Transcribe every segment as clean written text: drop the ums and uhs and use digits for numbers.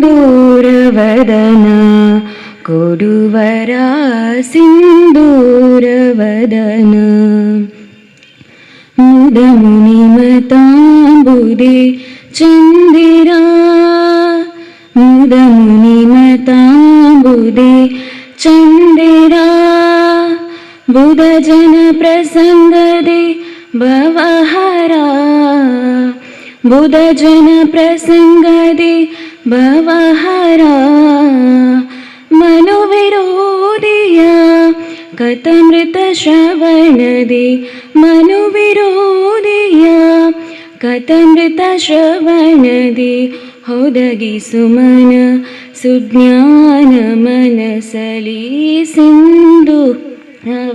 ಸಿಂಧೂರವದನ ಕೊಡುವರ ಸಿಂಧೂರವದನ ಮುದ ಮುನಿಮತಾಂಬುದೆ ಚಂದಿರ ಮುದ ಮುನಿಮತಾಂಬುದೆ ಚಂದಿರ ಬುಧ ಜನ ಪ್ರಸಂಗದೆ ಭವಹರ ಬುಧ ಜನ ಪ್ರಸಂಗದೆ ಭವಹರ ಮನುವಿರೋಧಿಯ ಕಥಮೃತ ಶ್ರವಣದೆ ಮನುವಿರೋಧಿಯ ಕಥಮೃತ ಶ್ರವಣದೆ ಹೊದಗಿ ಸುಮನ ಸುಜ್ಞಾನ ಮನಸಲಿ ಸಿಂಧು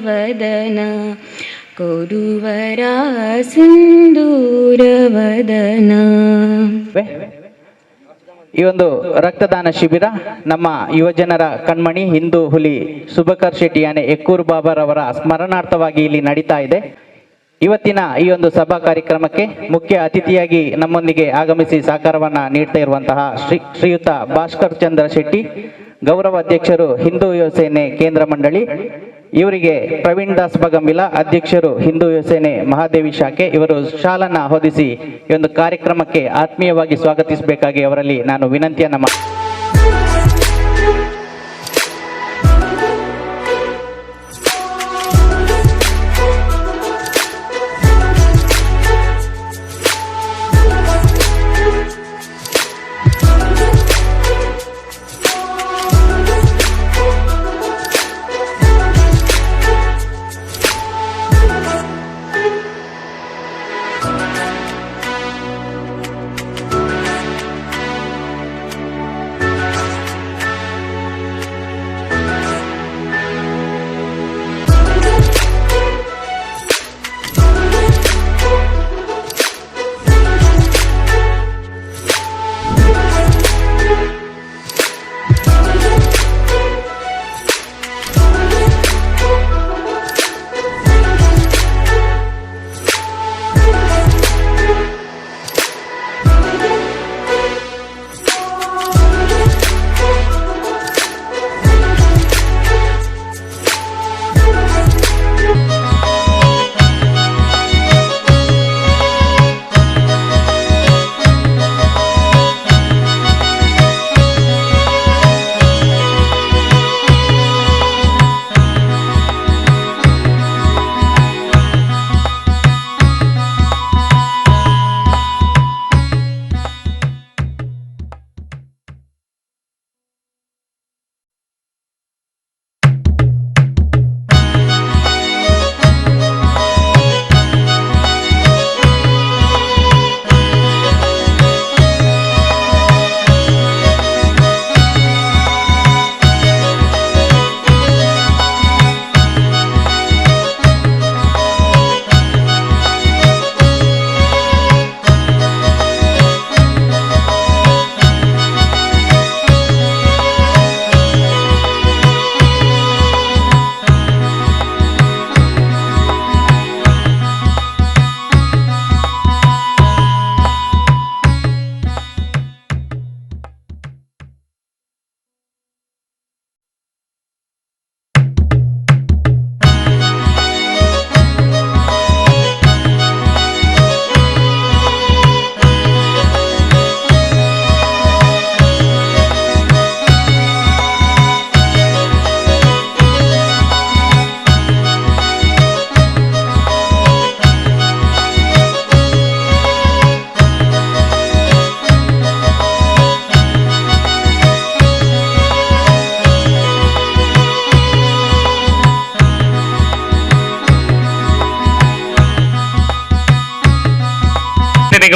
ವದನ ಕೊಡುವರ ಸಿಂಧೂರವದನ. ಈ ಒಂದು ರಕ್ತದಾನ ಶಿಬಿರ ನಮ್ಮ ಯುವಜನರ ಕಣ್ಮಣಿ ಹಿಂದೂ ಹುಲಿ ಸುಭಕರ್ ಶೆಟ್ಟಿ ಯಾನೆ ಎಕ್ಕೂರು ಬಾಬಾರವರ ಸ್ಮರಣಾರ್ಥವಾಗಿ ಇಲ್ಲಿ ನಡೀತಾ ಇದೆ. ಇವತ್ತಿನ ಈ ಒಂದು ಸಭಾ ಕಾರ್ಯಕ್ರಮಕ್ಕೆ ಮುಖ್ಯ ಅತಿಥಿಯಾಗಿ ನಮ್ಮೊಂದಿಗೆ ಆಗಮಿಸಿ ಸಹಕಾರವನ್ನ ನೀಡ್ತಾ ಇರುವಂತಹ ಶ್ರೀಯುತ ಭಾಸ್ಕರ್ ಚಂದ್ರ ಶೆಟ್ಟಿ, ಗೌರವ ಅಧ್ಯಕ್ಷರು ಹಿಂದೂ ಯುವ ಸೇನೆ ಕೇಂದ್ರ ಮಂಡಳಿ. ಇವರಿಗೆ ಪ್ರವೀಣ್ ದಾಸ್ ಬಗಂಬಿಲ, ಅಧ್ಯಕ್ಷರು ಹಿಂದೂ ಯುವ ಸೇನೆ ಮಹಾದೇವಿ ಶಾಖೆ. ಇವರು ಶಾಲನ್ನ ಹೊದಿಸಿ ಈ ಒಂದು ಕಾರ್ಯಕ್ರಮಕ್ಕೆ ಆತ್ಮೀಯವಾಗಿ ಸ್ವಾಗತಿಸಬೇಕಾಗಿ ಅವರಲ್ಲಿ ನಾನು ವಿನಂತಿಯನ್ನ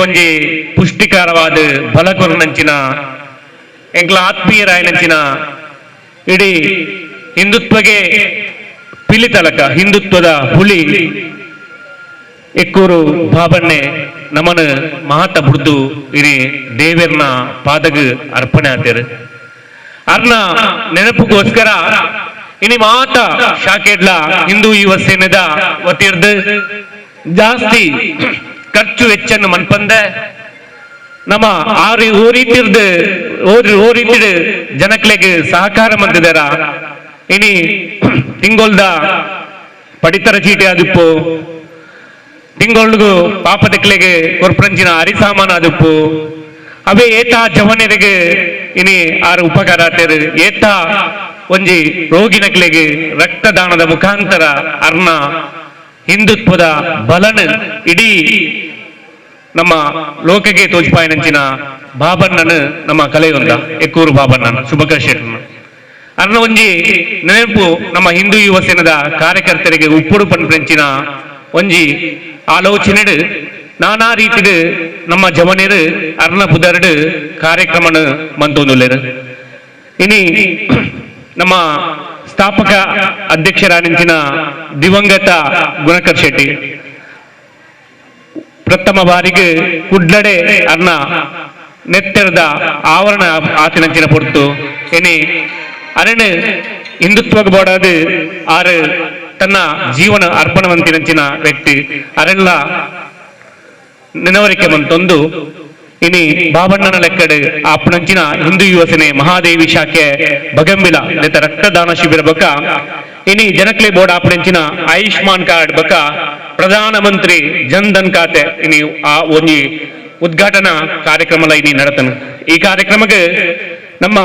ಒಂಜಿ ಪುಷ್ಟಿಕರವಾದ ಬಲಕೊರ್ನಂಚಿನ ಎಂಕ್ಲ ಆತ್ಮೀಯರಾಯನಂಚಿನ ಇಡೀ ಹಿಂದುತ್ವಗೆ ಪಿಲಿತಲಕ ಹಿಂದುತ್ವದ ಹುಲಿ ಎಕ್ಕೂರು ಬಾಬಣ್ಣೆ ನಮನ ಮಹತ ಬುಡ್ದು ಇರಿ ದೇವೇರ್ನ ಪಾದಗ ಅರ್ಪಣೆ ಆತೇರು ಅರ್ನ ನೆನಪುಗೋಸ್ಕರ ಇನಿ ಮಾತ ಶಾಖೆಡ್ಲ ಹಿಂದೂ ಯುವ ಸೇನೆದ ವತಿರ್ದು ಜಾಸ್ತಿ ಖರ್ಚು ವೆಚ್ಚನ್ನು ಮನ್ಪಂದೆ ನಮ್ಮ ಆರು ಓರೀತಿರ್ದು ಓರೀತಿಡ್ ಜನಕ್ಲೆಗ್ ಸಹಕಾರ ಮಂದಿದಾರ ಇನಿ ತಿಂಗೊಲ್ದ ಪಡಿತರ ಚೀಟಿ ಆದಿಪ್ಪು ತಿಂಗೊಳ್ಗೂ ಪಾಪದಕ್ಲೆಗೆ ಕೊರ್ಪಂಚಿನ ಅರಿಸಾಮಾನ ಆದಿಪ್ಪು ಅವೇ ಏತ ಜವನರಿಗೆ ಇನಿ ಆರು ಉಪಕಾರ ಆತೇರು ಏತ ಒಂಜಿ ರೋಗಿನಕ್ಲೆಗೆ ರಕ್ತದಾನದ ಮುಖಾಂತರ ಅರ್ನ ಹಿಂದುತ್ವದ ಬಲನ್ ಇಡೀ ನಮ್ಮ ಲೋಕಗೆ ತೋಜ್ಪಾಯನಂಚಿನ ಬಾಬಣ್ಣನ ನಮ್ಮ ಕಲೆಯೊಂದ ಎಕ್ಕೂರು ಬಾಬಣ್ಣನ ಶುಭಕರ್ ಶೆಟ್ಟರ್ನ ಅರ್ನ ಒಂಜಿ ನೆನಪು ನಮ್ಮ ಹಿಂದೂ ಯುವ ಸೇನದ ಕಾರ್ಯಕರ್ತರಿಗೆ ಉಪ್ಪುಡು ಪಂಚಿನ ಒಂಜಿ ಆಲೋಚನೆ ನಾನಾ ರೀತಿಡ್ ನಮ್ಮ ಜವನೇರು ಅರ್ನ ಬುಧರ್ಡ್ ಕಾರ್ಯಕ್ರಮನ ಮಂತೊಂದುಲ್ಲೆರು ಇನಿ ನಮ್ಮ ಸ್ಥಾಪಕ ಅಧ್ಯಕ್ಷರಾನಿಂಚಿನ ದಿವಂಗತ ಗುಣಕರ್ ಶೆಟ್ಟಿ ಪ್ರಥಮ ಬಾರಿಗೆ ಕುಡ್ಲಡೆ ಅರ್ನ ನೆತ್ತರದ ಆವರಣ ಆತಿನಂಚಿನ ಪೊರ್ತು ಎನಿ ಅರಣ ಹಿಂದುತ್ವಕ್ಕೆ ಬೋಡಾದು ಆರು ತನ್ನ ಜೀವನ ಅರ್ಪಣವಂತಿನಂಚಿನ ವ್ಯಕ್ತಿ ಅರೆಲ್ಲ ನೆನವರಿಕೆ ಮಂತೊಂದು ಇನಿ ಬಾಬಣ್ಣನ ಲೆಕ್ಕಡ್ ಆಪಣಂಚಿನ ಹಿಂದೂ ಯುವ ಸೇನೆ ಮಹಾದೇವಿ ಶಾಖೆ ಬಗಂಬಿಲ ನೆತ್ತ ರಕ್ತದಾನ ಶಿಬಿರ ಬಕ ಇನಿ ಜನಕ್ಲೆ ಬೋರ್ಡ್ ಆಪಣಂಚಿನ ಆಯುಷ್ಮಾನ್ ಕಾರ್ಡ್ ಬಕ ಪ್ರಧಾನ ಮಂತ್ರಿ ಜನ್ ಧನ್ ಖಾತೆ ಇನಿ ಆ ಒಂಜಿ ಉದ್ಘಾಟನಾ ಕಾರ್ಯಕ್ರಮ ಇನಿ ನಡತನ ಈ ಕಾರ್ಯಕ್ರಮಕ್ಕೆ ನಮ್ಮ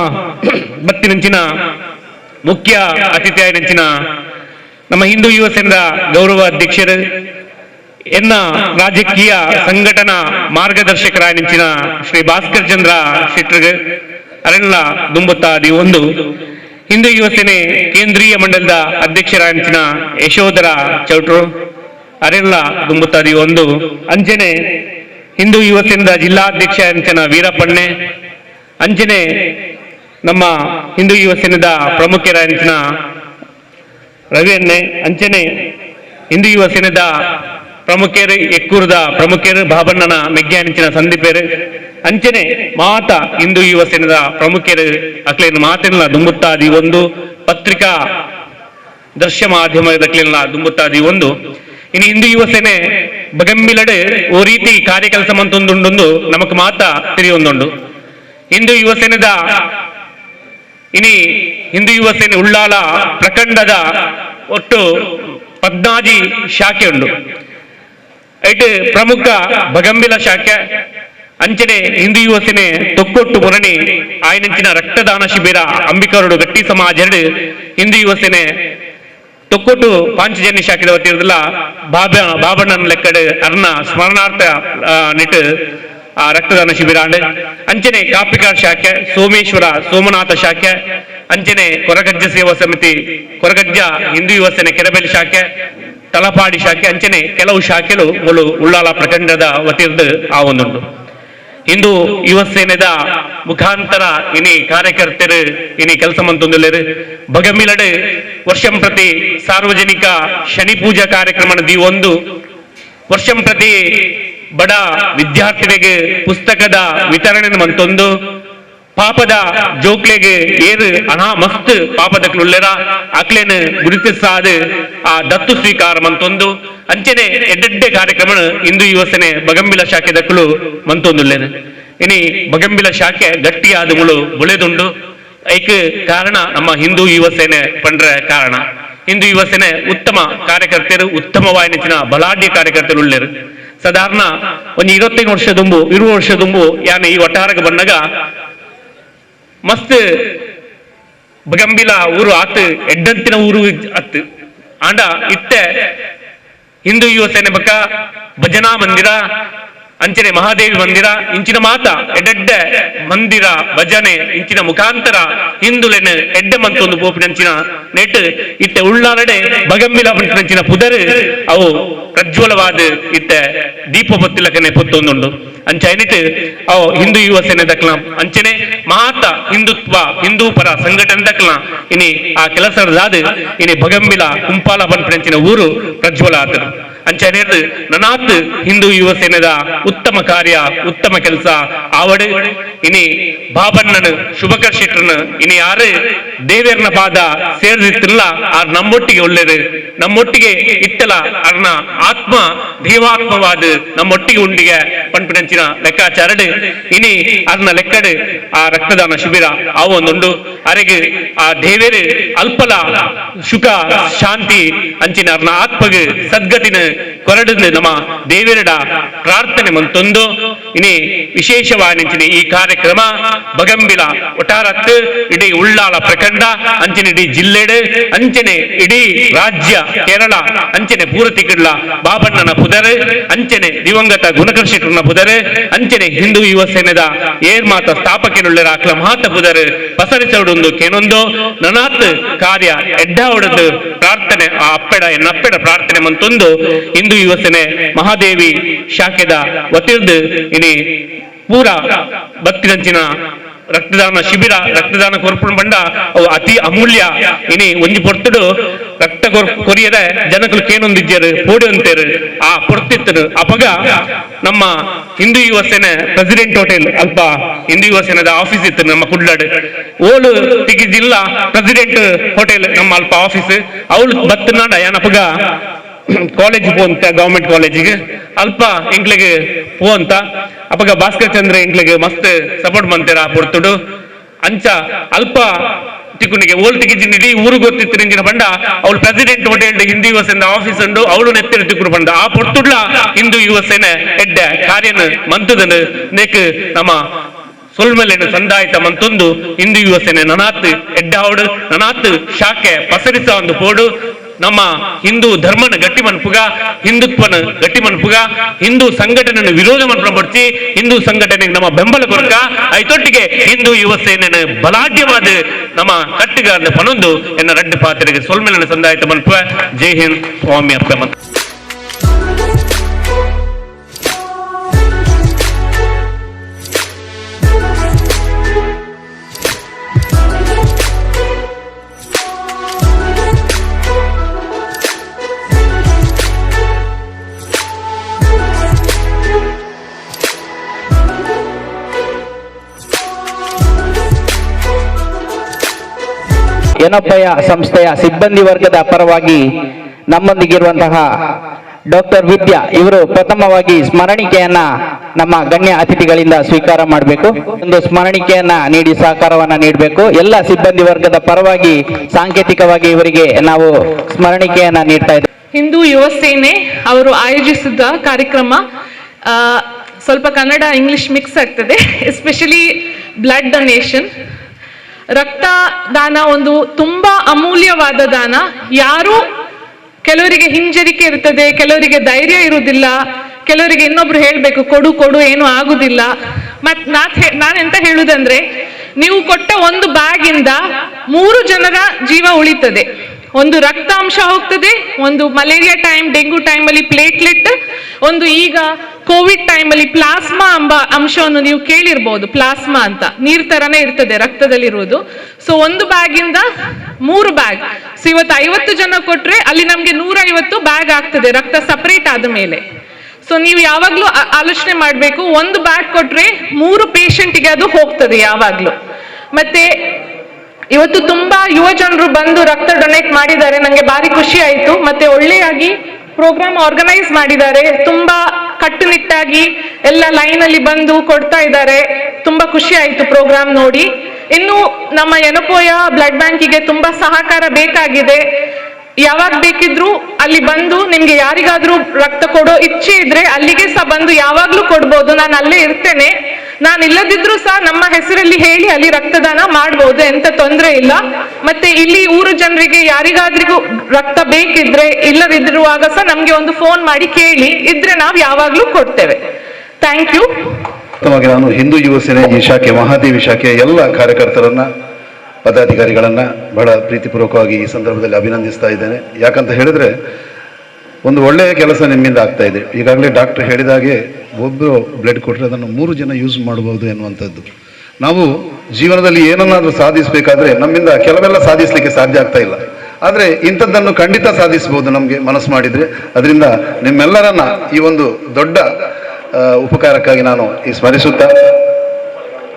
ಬತ್ತಿನಂಚಿನ ಮುಖ್ಯ ಅತಿಥಿ ಆಯ್ನಂಚಿನ ನಮ್ಮ ಹಿಂದೂ ಯುವ ಸೇನದ ಗೌರವ ಅಧ್ಯಕ್ಷರು ಎನ್ನ ರಾಜಕೀಯ ಸಂಘಟನಾ ಮಾರ್ಗದರ್ಶಕರಾಯ್ನಂಚಿನ ಶ್ರೀ ಭಾಸ್ಕರ್ ಚಂದ್ರ ಶೆಟ್ಟರ್ಗೆ ಅರೆಲ್ಲ ದುಂಬುತ್ತಾದಿ ಒಂದು ಹಿಂದೂ ಯುವ ಸೇನೆ ಕೇಂದ್ರೀಯ ಮಂಡಲದ ಅಧ್ಯಕ್ಷರಾಯ್ನಂಚಿನ ಯಶೋಧರ ಚೌಟ್ರು ಅರೆಲ್ಲ ದುಂಬುತ್ತಾದಿ ಒಂದು ಅಂಚನೆ ಹಿಂದೂ ಯುವ ಸೇನದ ಜಿಲ್ಲಾಧ್ಯಕ್ಷ ಅಂಚನ ವೀರಪ್ಪಣ್ಣೆ ಅಂಚನೆ ನಮ್ಮ ಹಿಂದೂ ಯುವ ಸೇನದ ಪ್ರಮುಖರಾಗಿನ ರವಿಯನ್ನೆ ಅಂಚನೆ ಹಿಂದೂ ಯುವ ಸೇನದ ಪ್ರಮುಖರು ಎಕ್ಕೂರದ ಪ್ರಮುಖರು ಬಾಬಣ್ಣನ ಮೆಗ್ಗಾನಿಂಚಿನ ಸಂದೀಪೇರು ಅಂಚನೆ ಮಾತ ಹಿಂದೂ ಯುವ ಸೇನದ ಪ್ರಮುಖರು ಅಕ್ಲೇನು ಮಾತಿನ ದುಂಬುತ್ತಾದಿ ಒಂದು ಪತ್ರಿಕಾ ದೃಶ್ಯ ಮಾಧ್ಯಮದಕ್ಲೆಲ್ಲ ದುಂಬುತ್ತಾದಿ ಒಂದು ಇನ್ನು ಹಿಂದೂ ಯುವ ಸೇನೆ ಬಗಂಬಿಲಡೆ ಓ ರೀತಿ ಕಾರ್ಯಕೆಲಸ ಮಂತೊಂದುಂಡು ನಮಕ್ ಮಾತ ತಿಳಿಯೊಂದುಂಡು ಹಿಂದೂ ಯುವ ಸೇನೆದ ಇನಿ ಹಿಂದೂ ಯುವ ಸೇನೆ ಉಳ್ಳಾಲ ಪ್ರಖಂಡದ ಒಟ್ಟು 14 ಶಾಖೆ ಉಂಡು ಐಟ್ ಪ್ರಮುಖ ಬಗಂಬಿಲ ಶಾಖೆ ಅಂಚನೆ ಹಿಂದೂ ಯುವ ಸೇನೆ ತೊಕ್ಕೊಟ್ಟು ಮುರಣಿ ಆಯ್ನಂಚಿನ ರಕ್ತದಾನ ಶಿಬಿರ ಅಂಬಿಕರುಡು ಗಟ್ಟಿ ಸಮಾಜ ಹಿಂದೂ ಯುವ ಸೇನೆ ತೊಕ್ಕೊಟ್ಟು ಪಾಂಚಜನ್ಯ ಶಾಖೆದ ವತಿಯಲ್ಲ ಬಾಬಣ್ಣನ ಲೆಕ್ಕಡ್ ಅರ್ನ ಸ್ಮರಣಾರ್ಥ ನಿಟ್ಟು ಆ ರಕ್ತದಾನ ಶಿಬಿರ ಅಂಚನೆ ಕಾಪಿಕಾರ್ ಶಾಖೆ ಸೋಮೇಶ್ವರ ಸೋಮನಾಥ ಶಾಖೆ ಅಂಚನೆ ಕೊರಗಜ್ಜ ಸೇವಾ ಸಮಿತಿ ಕೊರಗಜ್ಜ ಹಿಂದೂ ಯುವ ಸೇನೆ ಕೆರೆಬೆಲ್ ಶಾಖೆ ತಲಪಾಡಿ ಶಾಖೆ ಅಂಚನೆ ಕೆಲವು ಶಾಖೆಲು ಮುಳು ಉಳ್ಳಾಲ ಪ್ರಖಂಡದ ವತಿರ್ದು ಆ ಒಂದುಂಟು ಹಿಂದೂ ಯುವ ಸೇನೆದ ಮುಖಾಂತರ ಇನಿ ಕಾರ್ಯಕರ್ತರು ಇನಿ ಕೆಲಸ ಮಂತೊಂದುಲ್ಲೆರು ಬಗಮಿಲಡು ವರ್ಷಂ ಪ್ರತಿ ಸಾರ್ವಜನಿಕ ಶನಿ ಪೂಜಾ ಕಾರ್ಯಕ್ರಮ ದಿ ಒಂದು ವರ್ಷಂ ಪ್ರತಿ ಬಡ ವಿದ್ಯಾರ್ಥಿಗಳಿಗೆ ಪುಸ್ತಕದ ವಿತರಣೆ ಮಂತೊಂದು ಪಾಪದ ಜೋಕ್ಲೆಗೆ ಏರು ಹಣ ಮಸ್ತ್ ಪಾಪದಕ್ಲುಲ್ಲೆರ ಅಕ್ಲೇನು ಗುರುತಿಸಾದ ಆ ದತ್ತು ಸ್ವೀಕಾರ ಮಂತೊಂದು ಅಂಚನೆ ಎಡ್ಡೆಡ್ಡೆ ಕಾರ್ಯಕ್ರಮ ಹಿಂದೂ ಯುವ ಸೇನೆ ಬಗಂಬಿಲ ಶಾಖೆ ದಕ್ಕಲು ಮಂತೊಂದುಲ್ಲೆರು ಇನಿ ಬಗಂಬಿಲ ಶಾಖೆ ಗಟ್ಟಿಯಾದ ಮುಳು ಬುಳೆದುಂಡು ಐಕ್ ಕಾರಣ ನಮ್ಮ ಹಿಂದೂ ಯುವ ಸೇನೆ ಪಂಡ್ರ ಕಾರಣ ಹಿಂದೂ ಯುವ ಸೇನೆ ಉತ್ತಮ ಕಾರ್ಯಕರ್ತರು ಉತ್ತಮವಾಯಿನ ಬಲಾಢ್ಯ ಕಾರ್ಯಕರ್ತರು ಉಳ್ಳೇರು ಸಾಧಾರಣ ಒಂದು 25 ವರ್ಷ ದುಂಬು ಯಾನೆ ಈ ಒಟ್ಟಾರಕ್ಕೆ ಬಂದಾಗ ಮಸ್ತ್ ಬಗಂಬಿಲ ಊರು ಆತು ಎಡ್ಡಂತಿನ ಊರು ಅತ್ತು ಆಂಡ ಇತ್ತೆ ಹಿಂದೂ ಯುವ ಸೇನೆ ಬಕ್ಕ ಭಜನಾ ಮಂದಿರ ಅಂಚನೆ ಮಹಾದೇವಿ ಮಂದಿರ ಇಂಚಿನ ಮಾತ ಎಡ್ಡೆಡ್ಡೆ ಮಂದಿರ ಭಜನೆ ಇಂಚಿನ ಮುಖಾಂತರ ಹಿಂದುಲೆನ ಎಡ್ಡೆ ಮಂತೊಂದು ಪೋಪಿನಂಚಿನ ನೆಟ್ ಇತ್ತೆ ಉಳ್ಳಾರಡೆ ಬಗಂಬಿಲ ಪಂಚಿನ ಪುದರ್ ಅವು ಪ್ರಜ್ವಲವಾದ ಇತ್ತೆ ದೀಪ ಬತ್ತಿಲಕನೆ ಪೊತ್ತೊಂದುಂಡು ಅಂಚ ಎನಿಟ್ ಅವು ಹಿಂದೂ ಯುವ ಸೇನೆ ದಕ್ಲ ಅಂಚನೆ ಮಾತ ಹಿಂದುತ್ವ ಹಿಂದೂ ಪರ ಸಂಘಟನೆ ದಕ್ಲ ಇನಿ ಆ ಕೆಲಸದಾದ ಇನಿ ಬಗಂಬಿಲ ಕುಂಪಾಲ ಪಂಚಿನ ಊರು ಪ್ರಜ್ವಲ ಆತರು ಅಂಚನೆ ನನಾತ್ ಹಿಂದೂ ಯುವ ಸೇನೆದ ಉತ್ತಮ ಕಾರ್ಯ ಉತ್ತಮ ಕೆಲಸ ಆವಡು ಇನಿ ಬಾಬಣ್ಣನ ಶುಭಕರ್ ಶೆಟ್ಟರ್ನ ಇನಿ ಯಾರು ದೇವೇರನ ಪಾದ ಸೇರಿದಿತ್ತಿಲ್ಲ ಆರ್ ನಮ್ಮೊಟ್ಟಿಗೆ ಒಳ್ಳೇದು ನಮ್ಮೊಟ್ಟಿಗೆ ಇತ್ತಲ ಅರ್ನ ಆತ್ಮ ದೇವಾತ್ಮವಾದ ನಮ್ಮೊಟ್ಟಿಗೆ ಉಂಡಿಗೆ ಪಂಪಿನಂಚಿನ ಲೆಕ್ಕಾಚಾರಡು ಇನಿ ಅರ್ನ ಲೆಕ್ಕಡು ಆ ರಕ್ತದಾನ ಶಿಬಿರ ಆ ಒಂದುಂಡು ಅರೆಗೆ ಆ ದೇವೇರು ಅಲ್ಪಲ ಸುಖ ಶಾಂತಿ ಅಂಚಿನ ಅರ್ನ ಆತ್ಮಗೆ ಸದ್ಗತಿನ ಕೊರಡದು ನಮ್ಮ ದೇವೇರಡ ಪ್ರಾರ್ಥನೆ ಮಂತೊಂದು ಇನಿ ವಿಶೇಷವಾದ ಈ ಕಾರ್ಯಕ್ರಮ ಬಗಂಬಿಲ ಒಟಾರತ್ ಇಡೀ ಉಳ್ಳಾಳ ಪ್ರಖಂಡ ಅಂಚನೆ ಇಡೀ ಜಿಲ್ಲೆಡು ಅಂಚನೆ ಇಡೀ ರಾಜ್ಯ ಕೇರಳ ಅಂಚನೆ ಪೂರತಿಗಿಡ್ಲ ಬಾಬಣ್ಣನ ಪುದರ್ ಅಂಚನೆ ದಿವಂಗತ ಗುಣಕರ್ಷಿಕರನ ಪುದರ್ ಅಂಚನೆ ಹಿಂದೂ ಯುವ ಸೇನೆದ ಏರ್ ಮಾತ ಸ್ಥಾಪಕನುಳ್ಳ ಆಕ್ಲ ಮಹಾತ ಪುದರ್ ಪಸರಿಸೋಡೊಂದು ಕೇನೊಂದು ನನಾತ್ ಕಾರ್ಯ ಎಡ್ಡಾವಡದು ಪ್ರಾರ್ಥನೆ ಆ ಅಪ್ಪೆಡ ಎನ್ನಪ್ಪೆಡ ಪ್ರಾರ್ಥನೆ ಮಂತೊಂದು ಹಿಂದೂ ಯುವ ಸೇನೆ ಮಹಾದೇವಿ ಶಾಖೆದ ವತಿರ್ದು ಇನಿ ಪೂರ ಬತ್ತಿನಂಚಿನ ರಕ್ತದಾನ ಶಿಬಿರ ರಕ್ತದಾನ ಕೊರ್ಪುಣ ಬಂಡ ಅವು ಅತಿ ಅಮೂಲ್ಯ ಇನಿ ಒಂಜಿ ಪೊರ್ತುಡು ರಕ್ತ ಕೊರಿಯದ ಜನಕಲು ಕೇನೊಂದಿಜ್ಜರು ಪೋಡಿ ಅಂತೇರು ಆ ಪೊರ್ತಿತ್ತರು ಅಪಗ ನಮ್ಮ ಹಿಂದೂ ಯುವ ಸೇನೆ ಪ್ರೆಸಿಡೆಂಟ್ ಹೋಟೆಲ್ ಅಲ್ಪ ಹಿಂದೂ ಯುವ ಸೇನೆದ ಆಫೀಸ್ ಇತ್ತು ನಮ್ಮ ಕುಡ್ಲಾಡ್ ಓಲು ತಿಗಿಜಿಲ್ಲ ಪ್ರೆಸಿಡೆಂಟ್ ಹೋಟೆಲ್ ನಮ್ಮ ಅಲ್ಪ ಆಫೀಸ್ ಅವಳು ಬತ್ತನಾಡ ಏನಪ್ಪಗ ಕಾಲೇಜ್ ಪೋಂತ ಗವರ್ಮೆಂಟ್ ಕಾಲೇಜಿಗೆ ಅಲ್ಪ ಎಂಕ್ಲಿಗೆ ಪೋಂತ ಅಪಗ ಭಾಸ್ಕರ್ ಚಂದ್ರ ಎಂಕ್ಲಿಗೆ ಮಸ್ತ್ ಸಪೋರ್ಟ್ ಮಂತೇರ ಪೊರ್ತುಡು ಅಂಚ ಅಲ್ಪ ತಿಕ್ಕುನಿಗೆ ಓಲ್ ತಿಕ್ಕಿಜಿನ ಇಡೀ ಊರು ಗೊತ್ತಿತ್ತಿನ ಬಂಡ ಅವಳು ಪ್ರೆಸಿಡೆಂಟ್ ಹೋಟೆಲ್ ಹಿಂದೂ ಯುವ ಸೇನೆ ಆಫೀಸ್ ಉಂಡು ಅವಳು ನೆತ್ತಿರ ತಿಕ್ಕುರು ಬಂಡ ಆ ಪೊರ್ತುಡ್ಲ ಹಿಂದೂ ಯುವ ಸೇನೆ ಎಡ್ಡ ಕಾರ್ಯನ ಮಂತದನು ನೆಕ್ ನಮ್ಮ ಸೊಲ್ಮೆಲೆನು ಸಂದಾಯಿತ ಮಂತೊಂದು ಹಿಂದೂ ಯುವ ಸೇನೆ ನನಾತ್ ಎಡ್ಡಾವಡು ನನಾತ್ ಶಾಖೆ ಪಸರಿಸ ಒಂದು ಪೋಡು ನಮ್ಮ ಹಿಂದೂ ಧರ್ಮನ ಗಟ್ಟಿ ಮನ್ಪುಗ ಹಿಂದುತ್ವನ ಗಟ್ಟಿ ಮನ್ಪುಗ ಹಿಂದೂ ಸಂಘಟನೆ ವಿರೋಧ ಮನ್ಪಡ್ಸಿ ಹಿಂದೂ ಸಂಘಟನೆಗೆ ನಮ್ಮ ಬೆಂಬಲ ಕೊರಕ ಐತೊಟ್ಟಿಗೆ ಹಿಂದೂ ಯುವ ಸೇನೆನ ಬಲಾಢ್ಯವಾದ ನಮ್ಮ ಕಟ್ಟಿಗಾರನ ಪನೊಂದು ಎನ್ನ ರಡ್ಡು ಪಾತ್ರೆಗೆ ಸೊಲ್ಮೆಲನ ಸಂದಾಯಿತ ಮನ್ಪುಗ ಜೈ ಹಿಂದ್ ಸ್ವಾಮಿ ಅಪ್ಪ ಮಂತ್ ಏನಪ್ಪಯ್ಯ ಸಂಸ್ಥೆಯ ಸಿಬ್ಬಂದಿ ವರ್ಗದ ಪರವಾಗಿ ನಮ್ಮೊಂದಿಗಿರುವಂತಹ ಡಾಕ್ಟರ್ ವಿದ್ಯಾ ಇವರು ಪ್ರಥಮವಾಗಿ ಸ್ಮರಣಿಕೆಯನ್ನ ನಮ್ಮ ಗಣ್ಯ ಅತಿಥಿಗಳಿಂದ ಸ್ವೀಕಾರ ಮಾಡಬೇಕು. ಒಂದು ಸ್ಮರಣಿಕೆಯನ್ನ ನೀಡಿ ಸಹಕಾರವನ್ನ ನೀಡಬೇಕು. ಎಲ್ಲ ಸಿಬ್ಬಂದಿ ವರ್ಗದ ಪರವಾಗಿ ಸಾಂಕೇತಿಕವಾಗಿ ಇವರಿಗೆ ನಾವು ಸ್ಮರಣಿಕೆಯನ್ನ ನೀಡ್ತಾ ಇದ್ದೇವೆ. ಹಿಂದೂ ಯುವ ಸೇನೆ ಅವರು ಆಯೋಜಿಸಿದ ಕಾರ್ಯಕ್ರಮ ಸ್ವಲ್ಪ ಕನ್ನಡ ಇಂಗ್ಲಿಷ್ ಮಿಕ್ಸ್ ಆಗ್ತದೆ. ಎಸ್ಪೆಷಲಿ ಬ್ಲಡ್ ಡೊನೇಷನ್, ರಕ್ತದಾನ ಒಂದು ತುಂಬಾ ಅಮೂಲ್ಯವಾದ ದಾನ. ಯಾರು ಕೆಲವರಿಗೆ ಹಿಂಜರಿಕೆ ಇರ್ತದೆ, ಕೆಲವರಿಗೆ ಧೈರ್ಯ ಇರುವುದಿಲ್ಲ, ಕೆಲವರಿಗೆ ಇನ್ನೊಬ್ರು ಹೇಳ್ಬೇಕು ಕೊಡು ಕೊಡು ಏನು ಆಗುದಿಲ್ಲ. ಮತ್ ನಾನೆಂತ ಹೇಳುದಂದ್ರೆ, ನೀವು ಕೊಟ್ಟ ಒಂದು ಬ್ಯಾಗ್ ಇಂದ 3 ಜನರ ಜೀವ ಉಳಿತದೆ. ಒಂದು ರಕ್ತಾಂಶ ಹೋಗ್ತದೆ, ಒಂದು ಮಲೇರಿಯಾ ಟೈಮ್ ಡೆಂಗು ಟೈಮಲ್ಲಿ ಪ್ಲೇಟ್ಲೆಟ್, ಒಂದು ಈಗ ಕೋವಿಡ್ ಟೈಮಲ್ಲಿ ಪ್ಲಾಸ್ಮಾ ಎಂಬ ಅಂಶವನ್ನು ನೀವು ಕೇಳಿರ್ಬೋದು. ಪ್ಲಾಸ್ಮಾ ಅಂತ ನೀರ್ ತರನೇ ಇರ್ತದೆ ರಕ್ತದಲ್ಲಿರುವುದು. ಸೊ ಒಂದು ಬ್ಯಾಗ್ ಇಂದ 3 ಬ್ಯಾಗ್. ಸೊ ಇವತ್ತು 50 ಜನ ಕೊಟ್ರೆ ಅಲ್ಲಿ ನಮ್ಗೆ 150 ಬ್ಯಾಗ್ ಆಗ್ತದೆ ರಕ್ತ ಸಪರೇಟ್ ಆದ ಮೇಲೆ. ಸೊ ನೀವು ಯಾವಾಗ್ಲೂ ಆಲೋಚನೆ ಮಾಡ್ಬೇಕು, ಒಂದು ಬ್ಯಾಗ್ ಕೊಟ್ರೆ 3 ಪೇಷಂಟ್ಗೆ ಅದು ಹೋಗ್ತದೆ ಯಾವಾಗ್ಲೂ. ಮತ್ತೆ ಇವತ್ತು ತುಂಬಾ ಯುವ ಜನರು ಬಂದು ರಕ್ತ ಡೊನೇಟ್ ಮಾಡಿದ್ದಾರೆ, ನಂಗೆ ಭಾರಿ ಖುಷಿ ಆಯ್ತು. ಮತ್ತೆ ಒಳ್ಳೆಯಾಗಿ ಪ್ರೋಗ್ರಾಮ್ ಆರ್ಗನೈಸ್ ಮಾಡಿದ್ದಾರೆ, ತುಂಬಾ ಕಟ್ಟುನಿಟ್ಟಾಗಿ ಎಲ್ಲ ಲೈನ್ ಅಲ್ಲಿ ಬಂದು ಕೊಡ್ತಾ ಇದ್ದಾರೆ. ತುಂಬಾ ಖುಷಿ ಆಯ್ತು ಪ್ರೋಗ್ರಾಮ್ ನೋಡಿ. ಇನ್ನು ನಮ್ಮ ಯನಪೋಯ ಬ್ಲಡ್ ಬ್ಯಾಂಕಿಗೆ ತುಂಬಾ ಸಹಕಾರ ಬೇಕಾಗಿದೆ. ಯಾವಾಗ ಬೇಕಿದ್ರು ಅಲ್ಲಿ ಬಂದು ನಿಮ್ಗೆ ಯಾರಿಗಾದ್ರೂ ರಕ್ತ ಕೊಡೋ ಇಚ್ಛೆ ಇದ್ರೆ ಅಲ್ಲಿಗೆ ಸಹ ಬಂದು ಯಾವಾಗ್ಲೂ ಕೊಡ್ಬೋದು. ನಾನು ಅಲ್ಲೇ ಇರ್ತೇನೆ. ನಾನು ಇಲ್ಲದಿದ್ರು ಸಹ ನಮ್ಮ ಹೆಸರಲ್ಲಿ ಹೇಳಿ ಅಲ್ಲಿ ರಕ್ತದಾನ ಮಾಡ್ಬೋದು, ಎಂತ ತೊಂದರೆ ಇಲ್ಲ. ಮತ್ತೆ ಇಲ್ಲಿ ಊರು ಜನರಿಗೆ ಯಾರಿಗಾದ್ರಿಗೂ ರಕ್ತ ಬೇಕಿದ್ರೆ ಇಲ್ಲದಿರುವಾಗ ಸಹ ನಮ್ಗೆ ಒಂದು ಫೋನ್ ಮಾಡಿ ಕೇಳಿ, ಇದ್ರೆ ನಾವು ಯಾವಾಗ್ಲೂ ಕೊಡ್ತೇವೆ. Thank you. ನಾನು ಹಿಂದೂ ಯುವ ಸೇನೆ ಈ ಶಾಖೆ ಮಹಾದೇವಿ ಶಾಖೆಯ ಎಲ್ಲ ಕಾರ್ಯಕರ್ತರನ್ನ ಪದಾಧಿಕಾರಿಗಳನ್ನ ಬಹಳ ಪ್ರೀತಿಪೂರ್ವಕವಾಗಿ ಈ ಸಂದರ್ಭದಲ್ಲಿ ಅಭಿನಂದಿಸ್ತಾ ಇದ್ದೇನೆ. ಯಾಕಂತ ಹೇಳಿದ್ರೆ ಒಂದು ಒಳ್ಳೆಯ ಕೆಲಸ ನಿಮ್ಮಿಂದ ಆಗ್ತಾ ಇದೆ. ಈಗಾಗಲೇ ಡಾಕ್ಟರ್ ಹೇಳಿದಾಗೆ ಒಬ್ಬರು ಬ್ಲಡ್ ಕೊಟ್ಟರೆ ಅದನ್ನು 3 ಜನ ಯೂಸ್ ಮಾಡಬಹುದು ಎನ್ನುವಂಥದ್ದು. ನಾವು ಜೀವನದಲ್ಲಿ ಏನನ್ನಾದರೂ ಸಾಧಿಸಬೇಕಾದ್ರೆ ನಮ್ಮಿಂದ ಕೆಲವೆಲ್ಲ ಸಾಧಿಸಲಿಕ್ಕೆ ಸಾಧ್ಯ ಆಗ್ತಾ ಇಲ್ಲ, ಆದರೆ ಇಂಥದ್ದನ್ನು ಖಂಡಿತ ಸಾಧಿಸಬಹುದು ನಮಗೆ ಮನಸ್ಸು ಮಾಡಿದರೆ. ಅದರಿಂದ ನಿಮ್ಮೆಲ್ಲರನ್ನ ಈ ಒಂದು ದೊಡ್ಡ ಉಪಕಾರಕ್ಕಾಗಿ ನಾನು ಈ ಸ್ಮರಿಸುತ್ತಾ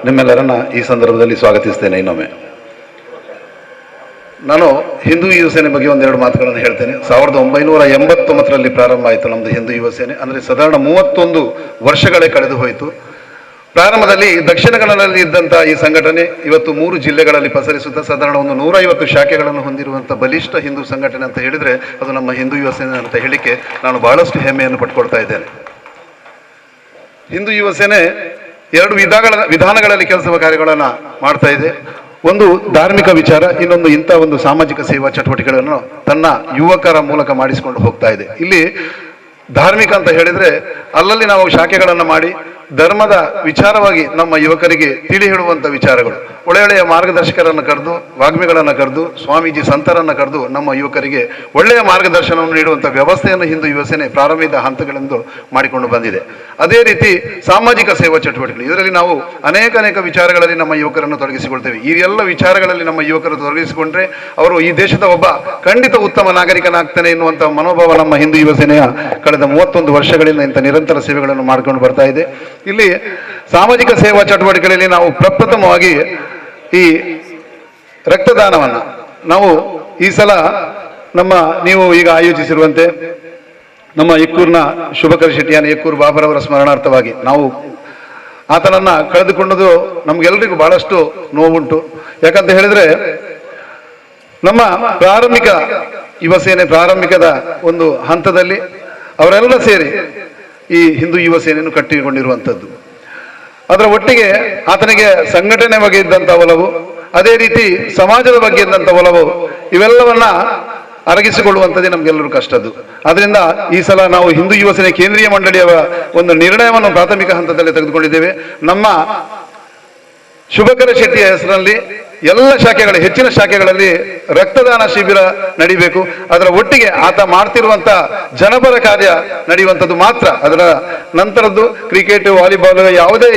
ನಿಮ್ಮೆಲ್ಲರನ್ನ ಈ ಸಂದರ್ಭದಲ್ಲಿ ಸ್ವಾಗತಿಸ್ತೇನೆ ಇನ್ನೊಮ್ಮೆ. ನಾನು ಹಿಂದೂ ಯುವ ಸೇನೆ ಬಗ್ಗೆ ಒಂದೆರಡು ಮಾತುಗಳನ್ನು ಹೇಳ್ತೇನೆ. 1989ರಲ್ಲಿ ಪ್ರಾರಂಭ ಆಯಿತು ನಮ್ಮದು ಹಿಂದೂ ಯುವ ಸೇನೆ. ಅಂದರೆ ಸಾಧಾರಣ 31 ವರ್ಷಗಳೇ ಕಳೆದು ಹೋಯಿತು. ಪ್ರಾರಂಭದಲ್ಲಿ ದಕ್ಷಿಣ ಕನ್ನಡದಲ್ಲಿ ಇದ್ದಂಥ ಈ ಸಂಘಟನೆ ಇವತ್ತು 3 ಜಿಲ್ಲೆಗಳಲ್ಲಿ ಪಸರಿಸುತ್ತಾ ಸಾಧಾರಣ ಒಂದು 150 ಶಾಖೆಗಳನ್ನು ಹೊಂದಿರುವಂಥ ಬಲಿಷ್ಠ ಹಿಂದೂ ಸಂಘಟನೆ ಅಂತ ಹೇಳಿದರೆ ಅದು ನಮ್ಮ ಹಿಂದೂ ಯುವ ಸೇನೆ ಅಂತ ಹೇಳಿಕೆ ನಾನು ಬಹಳಷ್ಟು ಹೆಮ್ಮೆಯನ್ನು ಪಟ್ಕೊಳ್ತಾ ಇದ್ದೇನೆ. ಹಿಂದೂ ಯುವ ಸೇನೆ 2 ವಿಧಾನಗಳಲ್ಲಿ ಕೆಲಸ ಕಾರ್ಯಗಳನ್ನು ಮಾಡ್ತಾ ಇದೆ. ಒಂದು ಧಾರ್ಮಿಕ ವಿಚಾರ, ಇನ್ನೊಂದು ಇಂಥ ಒಂದು ಸಾಮಾಜಿಕ ಸೇವಾ ಚಟುವಟಿಕೆಗಳನ್ನು ತನ್ನ ಯುವಕರ ಮೂಲಕ ಮಾಡಿಸಿಕೊಂಡು ಹೋಗ್ತಾ ಇದೆ. ಇಲ್ಲಿ ಧಾರ್ಮಿಕ ಅಂತ ಹೇಳಿದ್ರೆ ಅಲ್ಲಲ್ಲಿ ನಾವು ಶಾಖೆಗಳನ್ನು ಮಾಡಿ ಧರ್ಮದ ವಿಚಾರವಾಗಿ ನಮ್ಮ ಯುವಕರಿಗೆ ತಿಳಿ ಹೇಳುವಂಥ ವಿಚಾರಗಳು, ಒಳ್ಳೆಯ ಮಾರ್ಗದರ್ಶಕರನ್ನು ಕರೆದು, ವಾಗ್ಮಿಗಳನ್ನು ಕರೆದು, ಸ್ವಾಮೀಜಿ ಸಂತರನ್ನು ಕರೆದು ನಮ್ಮ ಯುವಕರಿಗೆ ಒಳ್ಳೆಯ ಮಾರ್ಗದರ್ಶನವನ್ನು ನೀಡುವಂಥ ವ್ಯವಸ್ಥೆಯನ್ನು ಹಿಂದೂ ಯುವ ಸೇನೆ ಪ್ರಾರಂಭಿಕ ಹಂತಗಳೆಂದು ಮಾಡಿಕೊಂಡು ಬಂದಿದೆ. ಅದೇ ರೀತಿ ಸಾಮಾಜಿಕ ಸೇವಾ ಚಟುವಟಿಕೆಗಳು, ಇದರಲ್ಲಿ ನಾವು ಅನೇಕ ವಿಚಾರಗಳಲ್ಲಿ ನಮ್ಮ ಯುವಕರನ್ನು ತೊಡಗಿಸಿಕೊಳ್ತೇವೆ. ಈ ಎಲ್ಲ ವಿಚಾರಗಳಲ್ಲಿ ನಮ್ಮ ಯುವಕರು ತೊಡಗಿಸಿಕೊಂಡ್ರೆ ಅವರು ಈ ದೇಶದ ಒಬ್ಬ ಖಂಡಿತ ಉತ್ತಮ ನಾಗರಿಕನಾಗ್ತಾನೆ ಎನ್ನುವಂಥ ಮನೋಭಾವ ನಮ್ಮ ಹಿಂದೂ ಯುವ ಸೇನೆಯ ಕಳೆದ 31 ವರ್ಷಗಳಿಂದ ಇಂಥ ನಿರಂತರ ಸೇವೆಗಳನ್ನು ಮಾಡಿಕೊಂಡು ಬರ್ತಾ ಇದೆ. ಇಲ್ಲಿ ಸಾಮಾಜಿಕ ಸೇವಾ ಚಟುವಟಿಕೆಗಳಲ್ಲಿ ನಾವು ಪ್ರಪ್ರಥಮವಾಗಿ ಈ ರಕ್ತದಾನವನ್ನು ನಾವು ಈ ಸಲ ನೀವು ಈಗ ಆಯೋಜಿಸಿರುವಂತೆ ನಮ್ಮ ಎಕ್ಕೂರಿನ ಶುಭಕರ್ ಶೆಟ್ಟಿಯಾನ ಎಕ್ಕೂರು ಬಾಬರವರ ಸ್ಮರಣಾರ್ಥವಾಗಿ ನಾವು ಆತನನ್ನ ಕಳೆದುಕೊಂಡದು ನಮ್ಗೆಲ್ಲರಿಗೂ ಬಹಳಷ್ಟು ನೋವುಂಟು. ಯಾಕಂತ ಹೇಳಿದ್ರೆ ನಮ್ಮ ಪ್ರಾರಂಭಿಕ ಯುವ ಸೇನೆ ಪ್ರಾರಂಭಿಕದ ಒಂದು ಹಂತದಲ್ಲಿ ಅವರೆಲ್ಲ ಸೇರಿ ಈ ಹಿಂದೂ ಯುವ ಸೇನೆಯನ್ನು ಕಟ್ಟಿಕೊಂಡಿರುವಂಥದ್ದು. ಅದರ ಒಟ್ಟಿಗೆ ಆತನಿಗೆ ಸಂಘಟನೆ ಬಗ್ಗೆ ಇದ್ದಂಥ ಒಲವು, ಅದೇ ರೀತಿ ಸಮಾಜದ ಬಗ್ಗೆ ಇದ್ದಂಥ ಒಲವು, ಇವೆಲ್ಲವನ್ನ ಅರಗಿಸಿಕೊಳ್ಳುವಂಥದ್ದೇ ನಮ್ಗೆಲ್ಲರೂ ಕಷ್ಟದ್ದು. ಅದರಿಂದ ಈ ಸಲ ನಾವು ಹಿಂದೂ ಯುವ ಸೇನೆ ಕೇಂದ್ರೀಯ ಮಂಡಳಿಯ ಒಂದು ನಿರ್ಣಯವನ್ನು ಪ್ರಾಥಮಿಕ ಹಂತದಲ್ಲಿ ತೆಗೆದುಕೊಂಡಿದ್ದೇವೆ. ನಮ್ಮ ಶುಭಕರ ಶೆಟ್ಟಿಯ ಹೆಸರಿನಲ್ಲಿ ಎಲ್ಲ ಶಾಖೆಗಳ ಹೆಚ್ಚಿನ ಶಾಖೆಗಳಲ್ಲಿ ರಕ್ತದಾನ ಶಿಬಿರ ನಡೀಬೇಕು. ಅದರ ಒಟ್ಟಿಗೆ ಆತ ಮಾಡ್ತಿರುವಂತ ಜನಪರ ಕಾರ್ಯ ನಡೆಯುವಂಥದ್ದು ಮಾತ್ರ. ಅದರ ನಂತರದ್ದು ಕ್ರಿಕೆಟ್, ವಾಲಿಬಾಲ್ ಯಾವುದೇ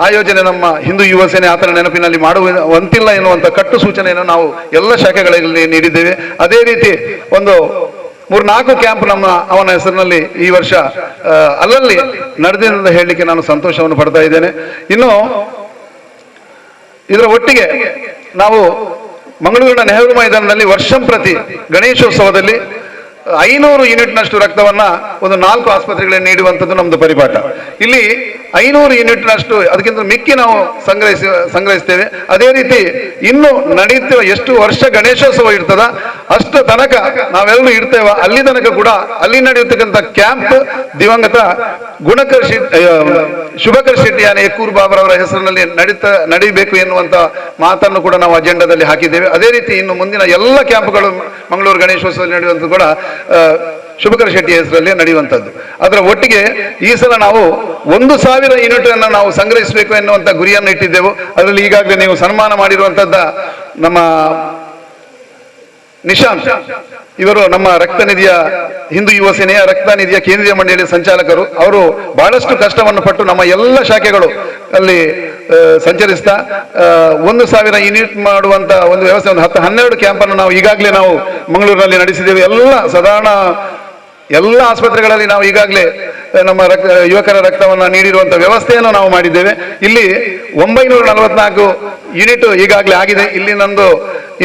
ಆಯೋಜನೆ ನಮ್ಮ ಹಿಂದೂ ಯುವ ಸೇನೆ ಆತನ ನೆನಪಿನಲ್ಲಿ ಮಾಡುವಂತಿಲ್ಲ ಎನ್ನುವಂಥ ಕಟ್ಟು ಸೂಚನೆಯನ್ನು ನಾವು ಎಲ್ಲ ಶಾಖೆಗಳಲ್ಲಿ ನೀಡಿದ್ದೇವೆ. ಅದೇ ರೀತಿ ಒಂದು 3-4 ಕ್ಯಾಂಪ್ ಅವನ ಹೆಸರಿನಲ್ಲಿ ಈ ವರ್ಷ ಅಲ್ಲಲ್ಲಿ ನಡೆದಿದೆ ಹೇಳಲಿಕ್ಕೆ ನಾನು ಸಂತೋಷವನ್ನು ಪಡ್ತಾ ಇದ್ದೇನೆ. ಇನ್ನು ಇದರ ಒಟ್ಟಿಗೆ ನಾವು ಮಂಗಳೂರಿನ ನೆಹರು ಮೈದಾನದಲ್ಲಿ ವರ್ಷಂಪ್ರತಿ ಗಣೇಶೋತ್ಸವದಲ್ಲಿ 500 ಯೂನಿಟ್ನಷ್ಟು ರಕ್ತವನ್ನ ಒಂದು 4 ಆಸ್ಪತ್ರೆಗಳಿಗೆ ನೀಡುವಂಥದ್ದು ನಮ್ದು ಪರಿಪಾಠ. ಇಲ್ಲಿ 500 ಯೂನಿಟ್ನಷ್ಟು ಅದಕ್ಕಿಂತ ಮಿಕ್ಕಿ ನಾವು ಸಂಗ್ರಹಿಸ್ತೇವೆ. ಅದೇ ರೀತಿ ಇನ್ನು ನಡೆಯುತ್ತಿರುವ ಎಷ್ಟು ವರ್ಷ ಗಣೇಶೋತ್ಸವ ಇರ್ತದ ಅಷ್ಟು ತನಕ ನಾವೆಲ್ಲರೂ ಇರ್ತೇವೆ. ಅಲ್ಲಿ ತನಕ ಕೂಡ ಅಲ್ಲಿ ನಡೆಯತಕ್ಕಂಥ ಕ್ಯಾಂಪ್ ದಿವಂಗತ ಶುಭಕರ್ ಶೆಟ್ಟಿಯಾನ ಎಕ್ಕೂರು ಬಾಬರವರ ಹೆಸರಿನಲ್ಲಿ ನಡೀಬೇಕು ಎನ್ನುವಂತ ಮಾತನ್ನು ಕೂಡ ನಾವು ಅಜೆಂಡಾದಲ್ಲಿ ಹಾಕಿದ್ದೇವೆ. ಅದೇ ರೀತಿ ಇನ್ನು ಮುಂದಿನ ಎಲ್ಲ ಕ್ಯಾಂಪ್ಗಳು ಮಂಗಳೂರು ಗಣೇಶೋತ್ಸವದಲ್ಲಿ ನಡೆಯುವಂಥದ್ದು ಕೂಡ ಶುಭಕರ ಶೆಟ್ಟಿ ಹೆಸರಲ್ಲಿ ನಡೆಯುವಂಥದ್ದು. ಅದರ ಒಟ್ಟಿಗೆ ಈ ಸಲ ನಾವು 1,000 ಯೂನಿಟ್ ಅನ್ನು ನಾವು ಸಂಗ್ರಹಿಸಬೇಕು ಎನ್ನುವಂಥ ಗುರಿಯನ್ನು ಇಟ್ಟಿದ್ದೆವು. ಅದರಲ್ಲಿ ಈಗಾಗಲೇ ನೀವು ಸನ್ಮಾನ ಮಾಡಿರುವಂತದ್ದ ನಮ್ಮ ನಿಶಾಂತ್ ಇವರು ನಮ್ಮ ರಕ್ತನಿಧಿಯ ಹಿಂದೂ ಯುವ ಸೇನೆಯ ರಕ್ತನಿಧಿಯ ಕೇಂದ್ರೀಯ ಮಂಡಳಿಯ ಸಂಚಾಲಕರು. ಅವರು ಬಹಳಷ್ಟು ಕಷ್ಟವನ್ನು ಪಟ್ಟು ನಮ್ಮ ಎಲ್ಲ ಶಾಖೆಗಳು ಅಲ್ಲಿ ಸಂಚರಿಸ್ತಾ 1,000 ಯೂನಿಟ್ ಮಾಡುವಂತ ಒಂದು ವ್ಯವಸ್ಥೆ, ಒಂದು 10-12 ಕ್ಯಾಂಪನ್ನು ನಾವು ಈಗಾಗಲೇ ನಾವು ಮಂಗಳೂರಿನಲ್ಲಿ ನಡೆಸಿದ್ದೇವೆ. ಸಾಧಾರಣ ಎಲ್ಲ ಆಸ್ಪತ್ರೆಗಳಲ್ಲಿ ನಾವು ಈಗಾಗಲೇ ನಮ್ಮ ಯುವಕರ ರಕ್ತವನ್ನು ನೀಡಿರುವಂಥ ವ್ಯವಸ್ಥೆಯನ್ನು ನಾವು ಮಾಡಿದ್ದೇವೆ. ಇಲ್ಲಿ 944 ಯೂನಿಟ್ ಈಗಾಗಲೇ ಆಗಿದೆ. ಇಲ್ಲಿ ನಮ್ದು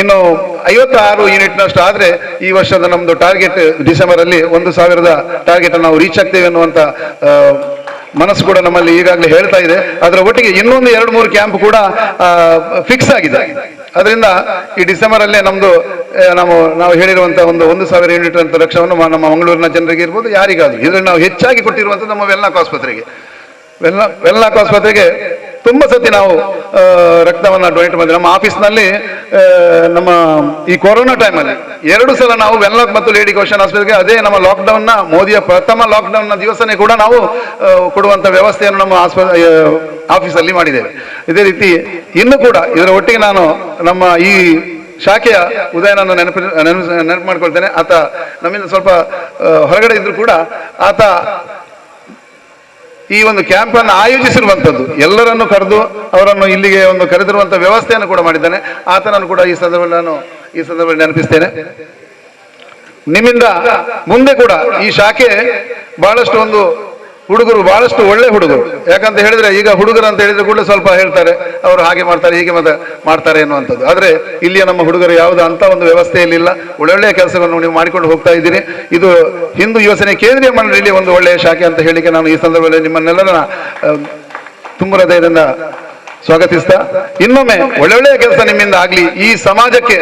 ಇನ್ನು 56 ಯೂನಿಟ್ನಷ್ಟು ಆದರೆ ಈ ವರ್ಷದ ನಮ್ದು ಟಾರ್ಗೆಟ್ ಡಿಸೆಂಬರ್ ಅಲ್ಲಿ 1,000 ಟಾರ್ಗೆಟ್ ನಾವು ರೀಚ್ ಆಗ್ತೇವೆ ಅನ್ನುವಂಥ ಮನಸ್ಸು ಕೂಡ ನಮ್ಮಲ್ಲಿ ಈಗಾಗಲೇ ಹೇಳ್ತಾ ಇದೆ. ಅದರ ಒಟ್ಟಿಗೆ ಇನ್ನೊಂದು 2-3 ಕ್ಯಾಂಪ್ ಕೂಡ ಫಿಕ್ಸ್ ಆಗಿದೆ. ಅದರಿಂದ ಈ ಡಿಸೆಂಬರ್ ಅಲ್ಲೇ ನಮ್ದು ನಾವು ಹೇಳಿರುವಂತಹ 1,000 ಯೂನಿಟ್ ಅಂತ ಲಕ್ಷ್ಯವನ್ನು ನಮ್ಮ ಮಂಗಳೂರಿನ ಜನರಿಗೆ ಇರ್ಬೋದು ಯಾರಿಗಾದ್ರು ಇದರಲ್ಲಿ ನಾವು ಹೆಚ್ಚಾಗಿ ಕೊಟ್ಟಿರುವಂಥದ್ದು ನಮ್ಮ ವೆಲ್ನಾಕ್ ಆಸ್ಪತ್ರೆಗೆ ತುಂಬಾ ಸತಿ ನಾವು ರಕ್ತವನ್ನ ಡೊನೇಟ್ ಮಾಡಿದ್ವಿ. ನಮ್ಮ ಆಫೀಸ್ನಲ್ಲಿ ನಮ್ಮ ಈ ಕೊರೋನಾ ಟೈಮಲ್ಲಿ 2 ಸಲ ನಾವು ವೆಲ್ನಾಕ್ ಮತ್ತು ಲೇಡಿ ಕೋಶನ್ ಆಸ್ಪತ್ರೆಗೆ ಅದೇ ನಮ್ಮ ಲಾಕ್ಡೌನ್ ಮೋದಿಯ ಪ್ರಥಮ ಲಾಕ್ಡೌನ್ ನ ದಿವಸನೇ ಕೂಡ ನಾವು ಕೊಡುವಂತ ವ್ಯವಸ್ಥೆಯನ್ನು ನಮ್ಮ ಆಫೀಸಲ್ಲಿ ಮಾಡಿದ್ದೇವೆ. ಇದೇ ರೀತಿ ಇನ್ನು ಕೂಡ ಇದರ ಒಟ್ಟಿಗೆ ನಾನು ನಮ್ಮ ಈ ಶಾಖೆಯ ಉದಯನನ್ನು ನೆನಪು ಮಾಡ್ಕೊಳ್ತೇನೆ. ಆತ ನಮ್ಮಿಂದ ಸ್ವಲ್ಪ ಹೊರಗಡೆ ಇದ್ರು ಕೂಡ ಆತ ಈ ಒಂದು ಕ್ಯಾಂಪ್ ಅನ್ನು ಆಯೋಜಿಸಿರುವಂಥದ್ದು ಎಲ್ಲರನ್ನು ಕರೆದು ಅವರನ್ನು ಇಲ್ಲಿಗೆ ಒಂದು ಕರೆದಿರುವಂತಹ ವ್ಯವಸ್ಥೆಯನ್ನು ಕೂಡ ಮಾಡಿದ್ದಾನೆ. ಆತನನ್ನು ಕೂಡ ಈ ಸಂದರ್ಭದಲ್ಲಿ ನೆನಪಿಸ್ತೇನೆ. ನಿಮ್ಮಿಂದ ಮುಂದೆ ಕೂಡ ಈ ಶಾಖೆ ಬಹಳಷ್ಟು ಒಂದು ಹುಡುಗರು ಬಹಳಷ್ಟು ಒಳ್ಳೆ ಹುಡುಗರು. ಯಾಕಂತ ಹೇಳಿದ್ರೆ ಈಗ ಹುಡುಗರು ಅಂತ ಹೇಳಿದ್ರೆ ಕೂಡ ಸ್ವಲ್ಪ ಹೇಳ್ತಾರೆ, ಅವರು ಹಾಗೆ ಮಾಡ್ತಾರೆ ಹೀಗೆ ಮಾಡ್ತಾರೆ ಎನ್ನುವಂಥದ್ದು. ಆದ್ರೆ ಇಲ್ಲಿಯ ನಮ್ಮ ಹುಡುಗರು ಯಾವುದು ಅಂತ ಒಂದು ವ್ಯವಸ್ಥೆಯಲ್ಲಿ ಇಲ್ಲ. ಒಳ್ಳೊಳ್ಳೆಯ ಕೆಲಸವನ್ನು ನೀವು ಮಾಡಿಕೊಂಡು ಹೋಗ್ತಾ ಇದ್ದೀರಿ. ಇದು ಹಿಂದೂ ಯುವ ಸೇನೆ ಕೇಂದ್ರೀಯ ಮಂಡಳಿಯಲ್ಲಿ ಒಂದು ಒಳ್ಳೆಯ ಶಾಖೆ ಅಂತ ಹೇಳಿಕೆ ನಾನು ಈ ಸಂದರ್ಭದಲ್ಲಿ ನಿಮ್ಮನ್ನೆಲ್ಲರನ್ನ ತುಂಬ ಹೃದಯದಿಂದ ಸ್ವಾಗತಿಸ್ತಾ, ಇನ್ನೊಮ್ಮೆ ಒಳ್ಳೊಳ್ಳೆಯ ಕೆಲಸ ನಿಮ್ಮಿಂದ ಆಗ್ಲಿ, ಈ ಸಮಾಜಕ್ಕೆ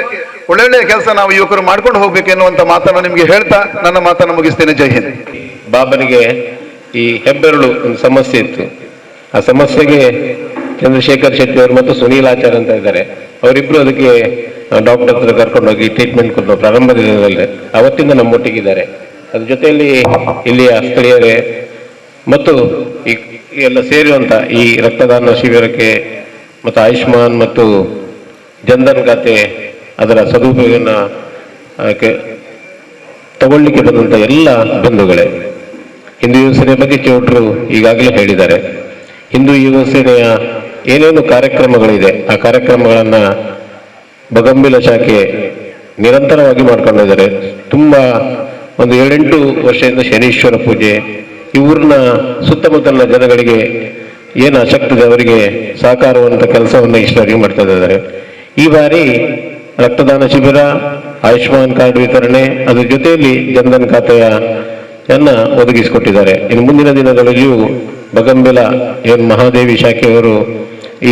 ಒಳ್ಳೊಳ್ಳೆಯ ಕೆಲಸ ನಾವು ಯುವಕರು ಮಾಡ್ಕೊಂಡು ಹೋಗ್ಬೇಕು ಎನ್ನುವಂತ ಮಾತನ್ನು ನಿಮ್ಗೆ ಹೇಳ್ತಾ ನನ್ನ ಮಾತನ್ನು ಮುಗಿಸ್ತೇನೆ. ಜೈ ಹಿಂದ್. ಬಾಬನಿಗೆ ಈ ಹೆಬ್ಬೆರಳು ಒಂದು ಸಮಸ್ಯೆ ಇತ್ತು. ಆ ಸಮಸ್ಯೆಗೆ ಚಂದ್ರಶೇಖರ್ ಶೆಟ್ಟಿ ಅವರು ಮತ್ತು ಸುನೀಲ್ ಆಚಾರ್ ಅಂತ ಇದ್ದಾರೆ, ಅವರಿಬ್ರು ಅದಕ್ಕೆ ಡಾಕ್ಟರ್ ಹತ್ರ ಕರ್ಕೊಂಡೋಗಿ ಟ್ರೀಟ್ಮೆಂಟ್ ಕೊಟ್ಟು ಪ್ರಾರಂಭ ದಿನದಲ್ಲೇ ಅವತ್ತಿಂದ ನಮ್ಮೊಟ್ಟಿಗಿದ್ದಾರೆ. ಅದ್ರ ಜೊತೆಯಲ್ಲಿ ಇಲ್ಲಿಯ ಸ್ಥಳೀಯರೇ ಮತ್ತು ಈ ಎಲ್ಲ ಸೇರಿರುವಂಥ ಈ ರಕ್ತದಾನ ಶಿಬಿರಕ್ಕೆ ಮತ್ತು ಆಯುಷ್ಮಾನ್ ಮತ್ತು ಜನ್ಧನ್ ಖಾತೆ ಅದರ ಸದುಪಯೋಗವನ್ನು ತಗೊಳ್ಳಿಕ್ಕೆ ಬಂದಂಥ ಎಲ್ಲ ಬಂಧುಗಳೇ, ಹಿಂದೂ ಯುವ ಸೇನೆ ಬಗ್ಗೆ ಚೌಟ್ರು ಈಗಾಗಲೇ ಹೇಳಿದ್ದಾರೆ. ಹಿಂದೂ ಯುವ ಸೇನೆಯ ಏನೇನು ಕಾರ್ಯಕ್ರಮಗಳಿದೆ ಆ ಕಾರ್ಯಕ್ರಮಗಳನ್ನು ಬಗಂಬಿಲ ಶಾಖೆ ನಿರಂತರವಾಗಿ ಮಾಡ್ಕೊಂಡಿದ್ದಾರೆ. ತುಂಬ ಒಂದು 7-8 ವರ್ಷದಿಂದ ಶನೀಶ್ವರ ಪೂಜೆ, ಇವ್ರನ್ನ ಸುತ್ತಮುತ್ತಲಿನ ಜನಗಳಿಗೆ ಏನು ಆಸಕ್ತಿ ಇದೆ ಅವರಿಗೆ ಸಹಕಾರವಂತ ಕೆಲಸವನ್ನು ಇಷ್ಟವಾಗಿ ಮಾಡ್ತಾ ಇದ್ದಾರೆ. ಈ ಬಾರಿ ರಕ್ತದಾನ ಶಿಬಿರ, ಆಯುಷ್ಮಾನ್ ಕಾರ್ಡ್ ವಿತರಣೆ, ಅದರ ಜೊತೆಯಲ್ಲಿ ಜನ್ಧನ್ ಖಾತೆಯನ್ನ ಒದಗಿಸಿಕೊಟ್ಟಿದ್ದಾರೆ. ಇನ್ನು ಮುಂದಿನ ದಿನಗಳಲ್ಲಿಯೂ ಬಗಂಬೆಲ ಏನು ಮಹಾದೇವಿ ಶಾಖೆಯವರು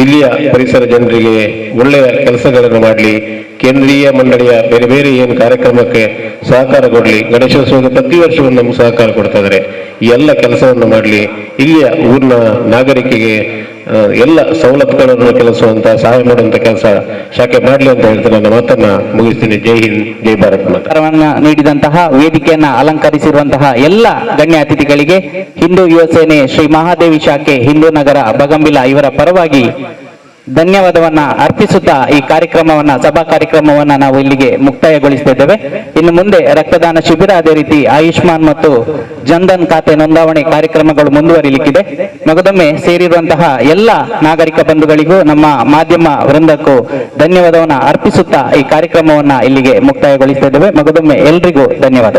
ಇಲ್ಲಿಯ ಪರಿಸರ ಜನರಿಗೆ ಒಳ್ಳೆಯ ಕೆಲಸಗಳನ್ನು ಮಾಡಲಿ, ಕೇಂದ್ರೀಯ ಮಂಡಳಿಯ ಬೇರೆ ಬೇರೆ ಏನು ಕಾರ್ಯಕ್ರಮಕ್ಕೆ ಸಹಕಾರ ಕೊಡಲಿ, ಗಣೇಶೋತ್ಸವದ ಪ್ರತಿ ವರ್ಷವೂ ನಮ್ಗೆ ಸಹಕಾರ ಕೊಡ್ತಾ ಇದ್ದಾರೆ. ಈ ಎಲ್ಲ ಕೆಲಸವನ್ನು ಮಾಡಲಿ, ಇಲ್ಲಿಯ ಊರಿನ ನಾಗರಿಕೆಗೆ ಎಲ್ಲ ಸವಲತ್ತುಗಳನ್ನು ಕೆಲಸುವಂತ ಸಹಾಯ ಮಾಡುವಂತ ಕೆಲಸ ಶಾಖೆ ಮಾಡಲಿ ಅಂತ ಹೇಳ್ತೀನಿ. ನನ್ನ ಮಾತನ್ನ ಮುಗಿಸ್ತೀನಿ. ಜೈ ಹಿಂದ್, ಜೈ ಭಾರತ್ ಮಾತಾ. ನೀಡಿದಂತಹ ವೇದಿಕೆಯನ್ನ ಅಲಂಕರಿಸಿರುವಂತಹ ಎಲ್ಲ ಗಣ್ಯ ಅತಿಥಿಗಳಿಗೆ ಹಿಂದೂ ಯುವ ಸೇನೆ ಶ್ರೀ ಮಹಾದೇವಿ ಶಾಖೆ ಹಿಂದೂ ನಗರ ಬಗಂಬಿಲ ಇವರ ಪರವಾಗಿ ಧನ್ಯವಾದವನ್ನ ಅರ್ಪಿಸುತ್ತಾ ಈ ಕಾರ್ಯಕ್ರಮವನ್ನ ಸಭಾ ಕಾರ್ಯಕ್ರಮವನ್ನ ನಾವು ಇಲ್ಲಿಗೆ ಮುಕ್ತಾಯಗೊಳಿಸ್ತಾ ಇದ್ದೇವೆ. ಇನ್ನು ಮುಂದೆ ರಕ್ತದಾನ ಶಿಬಿರ, ಅದೇ ರೀತಿ ಆಯುಷ್ಮಾನ್ ಮತ್ತು ಜನ್ಧನ್ ಖಾತೆ ನೋಂದಾವಣೆ ಕಾರ್ಯಕ್ರಮಗಳು ಮುಂದುವರಿಲಿಕ್ಕಿದೆ. ಮಗದೊಮ್ಮೆ ಸೇರಿರುವಂತಹ ಎಲ್ಲ ನಾಗರಿಕ ಬಂಧುಗಳಿಗೂ ನಮ್ಮ ಮಾಧ್ಯಮ ವೃಂದಕ್ಕೂ ಧನ್ಯವಾದವನ್ನ ಅರ್ಪಿಸುತ್ತಾ ಈ ಕಾರ್ಯಕ್ರಮವನ್ನ ಇಲ್ಲಿಗೆ ಮುಕ್ತಾಯಗೊಳಿಸ್ತಾ ಇದ್ದೇವೆ. ಮಗದೊಮ್ಮೆ ಎಲ್ರಿಗೂ ಧನ್ಯವಾದ.